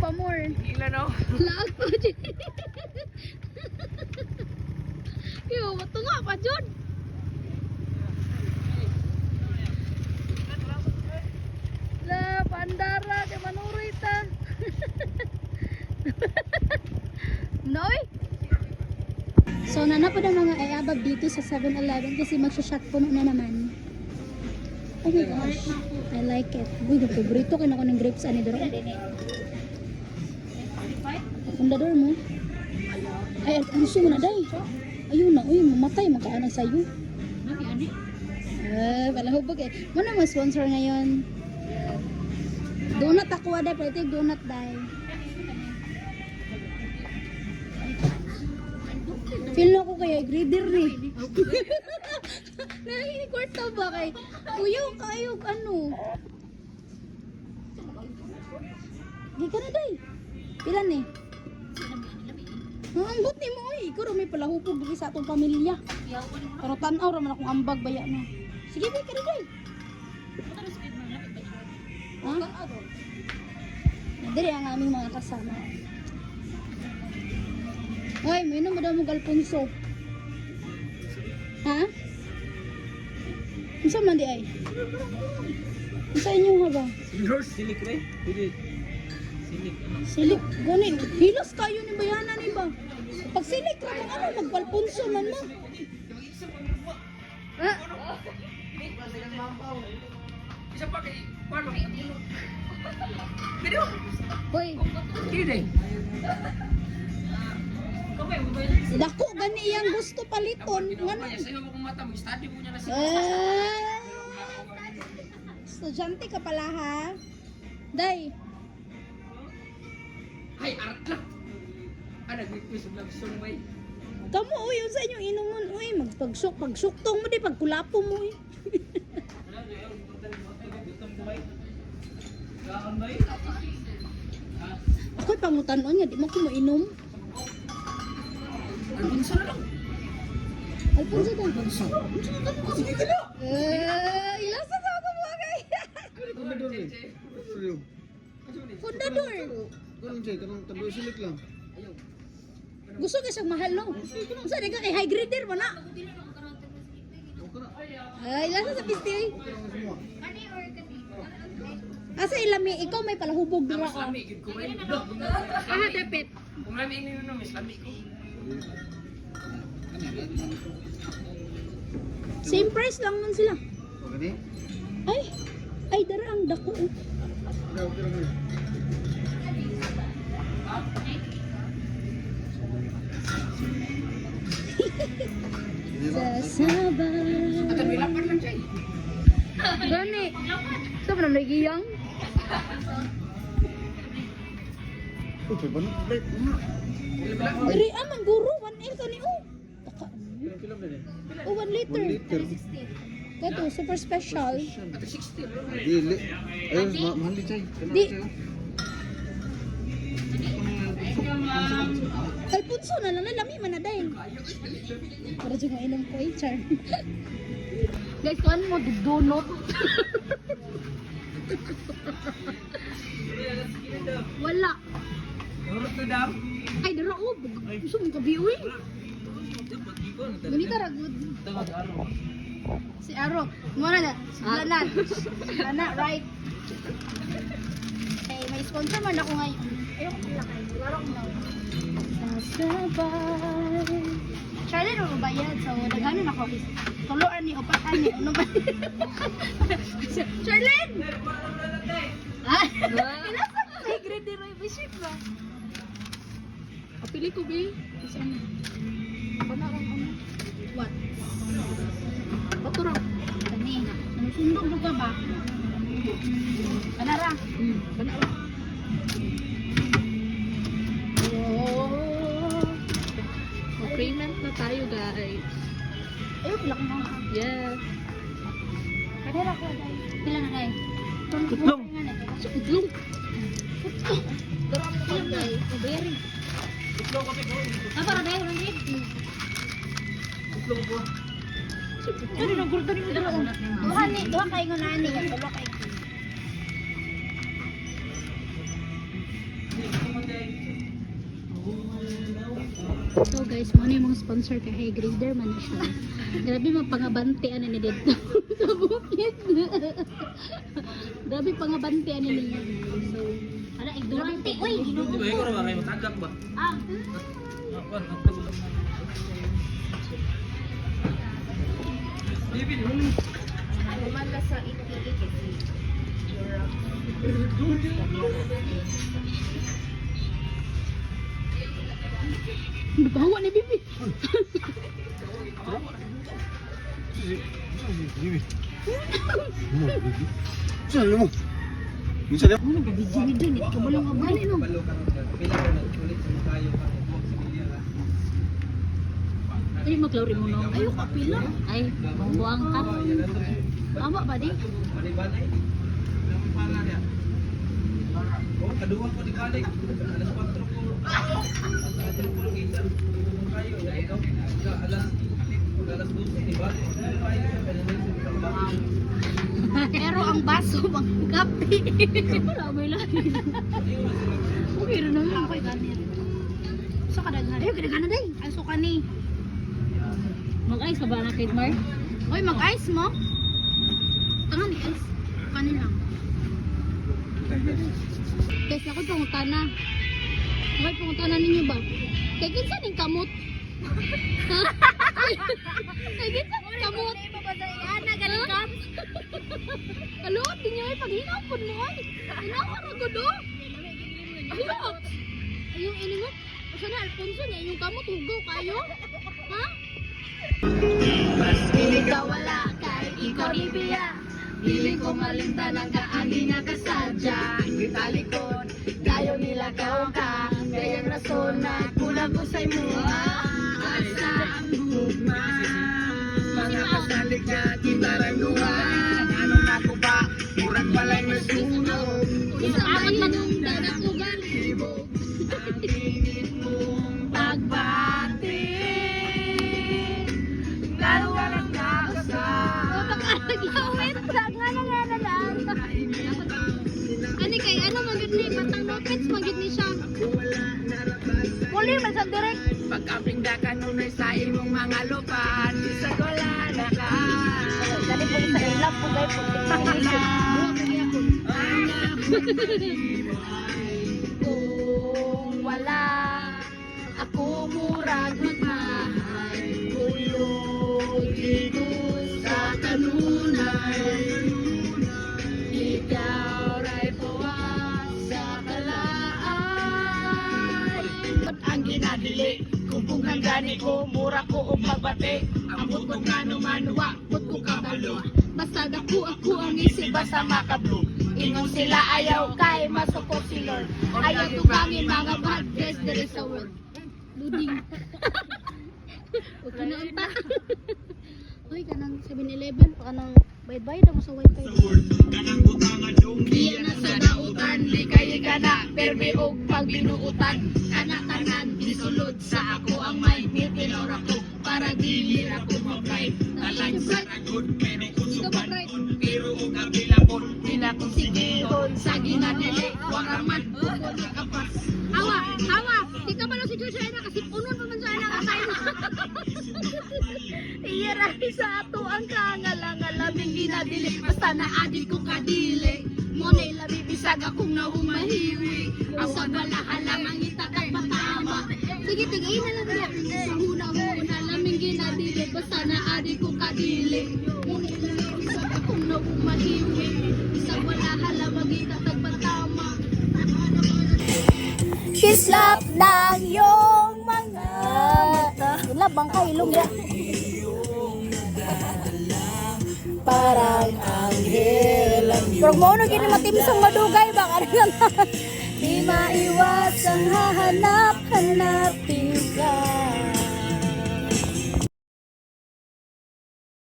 pa more. Ilan no? Laag pa dyan. Yo, ito nga pa dyan. La, pandara, kay manuroy ta. Noy? So, nanapod ang mga ayabab dito sa 7-Eleven kasi magsha-shot puno na naman. Oh my gosh, I like it. Uy, paborito ko na ko ng grapes ani daro. Ang dador mo. Ay, gusto mo na day. Ayun na, uy, mamatay makaana sa'yo. Palahubog eh. Muna mo sponsor ngayon. Donut ako day, pwede donut day. Feel na ko kaya grader ni. Nakikikwarta ba kay kuya kayo ano? Di ka na day. Pila ni? Ang buti mo eh. Ikaw may palahupog dito sa atong pamilya. Pero tanaw raman akong ambag baya na. Sige ba ka na day. Ha? Dili ang aming mga kasama. Hoy, may na mo Alfonso. Ha? Unsa man di ay? Unsa inyo ha ba? Silik re. Silik. Silik, gani. Hilos kayo ni bayanan ni ba? Pag silik ra man ano mag-Alfonso man mo. Ha? Isa pa kay Pano. Pero, Hoy, kini. dako gani iyang gusto paliton. Ngano? Sa'yo mo kung mata mo, study mo niya na siya. Estudyante ka pala ha? Day. Ay, arat lang. Nag-request ng love song bay. Kamu uy, yun sa inyong inuman. Uy, pagsuktong mo di, pagkulapo mo eh. Ako'y pangutanon niya, di mo ko mo inom. Alfonso na lang. Alfonso daw. Sige ka na. Ilasa sa ako mga kay. Fundador. Ganun siya, kanang tabi silik lang. Gusto ka siyang mahal no? Gusto ka kay high grader mo na. Ilasa sa pisti ay. Asa ilami, ikaw may palahubog dira ka. Lami, gid ko rin. Aha, dapit. Kung lami ini no, mas lami ko. Same price lang man sila. Okay? Ay dara ang dako. Oh. Sasabay. At may lapar lang siya. Gani. Saan na nagiyang? Uy, paano? Break, una. Dari aman guro 1L kani oh. Taka. Pilang din eh. Oh 1 liter. 1 liter. Gato super special. At 60. Dili. Ayun, mahal din siya. Di. Alfonso na lang lami man na dahil. Para jud mainom ko eh, char. Guys, kuan mo donut. Wala. Urot na daw. Ay, dara oh. Gusto mo kabiwi. Ganito ra good. Si Aro. Muna na. Siglanan. Siglanan, right? Okay, may sponsor man ako ngayon. Ayoko pala kayo. Larok na. Sasabay. Charlene, ano bayad? So, naghanon ako. Tuloan ni, upatan ni. Ano ba? Charlene! Ah? Inasa ko kay grade ni Roy Bishop ba? Kapili ko, Bi. Saan? Ako na lang ano. What? Bato ra. Kani. Nanusundog mo ka ba? Banara. Banara. Payment na tayo, guys. Ayun, pila ko na. Yes. Kadera ko, guys. Pila na, guys. Tutlong. Utlong. Daro ang pila, guys. Mabayarin. Tutlong ko siguro. Para dahil, walang rin. Tutlong ko. Ano nang gurdo ni mo daro? Duha kay ngunani, duha kay. So guys, mo na yung mga sponsor kay High Grader man na siya. Grabe mapangabantian na ni dito sa bukid. Grabe pangabantian na niya. So, ala ignorante. Uy, Di ba ikaw na ba kayo matagak ba? ah, Awan, ang tagulang. Bibin, Kumanda sa iki-iki. bawa ni Bibi. Saan mo? Minsan yan. Ano bibidyo din ito mo lang abali no. Ay maklaro mo no. Ayo ka pila. Ay, buang ka. Ama ba di? Kadua ko di balik. Alas 4 ko. Alas 4 ko kita. Kayo na ito. Alas 12 di balik. Pero ang baso bang kape. Wala may lahi. Okay rin naman ako kanir. So kadaghan. Ayo kadaghan na day. Ay so kani. Mag-ice pa ba na kid Mar? Oy, mag-ice mo? Tangan ni ice. Kanin lang. Guys, ako pangutana. Okay, pangutana ninyo ba? Kay kinsa ning kamot? Ha? Kay kinsa ning kamot? Ana galing kam. Alo, tinyo ay paghinapon mo ay. Hinapon ako do. Ayo. Ayong ini mo. Sana Alfonso niya yung kamot hugaw kayo. Ha? Pili ka wala kay ikaw ibiya. Pili ko malinta ng kaagi nga kasadya. Italikon, kayo nila kaong ka. Kayang rason na kulang ko sa'y mga asa ang hugma. Mga kasalik na kitaranguan. Anong ako ba? Murag balay na sunog. Isa amat manungdan ako galibog. Ang init mong pagbati. Lalo ka lang nakasa. Pagkakaglawit sa nga na lang. Ani kay ano magid ni patang rockets magid ni siya. Muli man sa direct. Pagkaping ka nunay sa imong mga lupa di sa wala na ka. Dali po sa ilap po guys po. Kung wala ako murag magmahal. Kulog dito sa kanunay. Ikaw ray puwas sa kalaan. Ang ginadili kung bungang gani ko mura ko og magbate. Ambot ko kano manwa, put ko kabalo. Basta ako ang isip Basta makablo. Ingon sila ayaw kay masupot si Lord. ayaw tugangin mga bad guys there is a world. Luding. Okay na unta. Uy, kanang 7-Eleven pa kanang bayad-bayad mo sa wifi. Iya na sa nautan, di kay kana permi og pagbinuutan. Kana-tanan gisulod sa ako ang may pinor ako para dili ako mag-drive. Talang sa ragod, pero kung suban pero og kabilapon, di na ko sigihon sa ginadili. Waraman, bukod na kapas. Hawa, hawa. Di ka pala si Joshua na kasi punon pa man sa anak asay mo. Iya rahi sa ato ang kangalang-alaming ginadili. Basta na adik ko kadili. Monay labi bisag akong nahumahiwi. Awan wala halamang itatag matama. Sige, tigay na lang niya. Sa huna-huna laming ginadili. Basta na adik ko kadili. Monay labi bisag akong nahumahiwi. Bisag wala halamang itatag matama. Kislap ng iyong mga mata. Labang ka, ilong ya. Parang anghel ang Pero mo na gini matimsong madugay bang ano lang. Di maiwas ang hahanap-hanapin ka.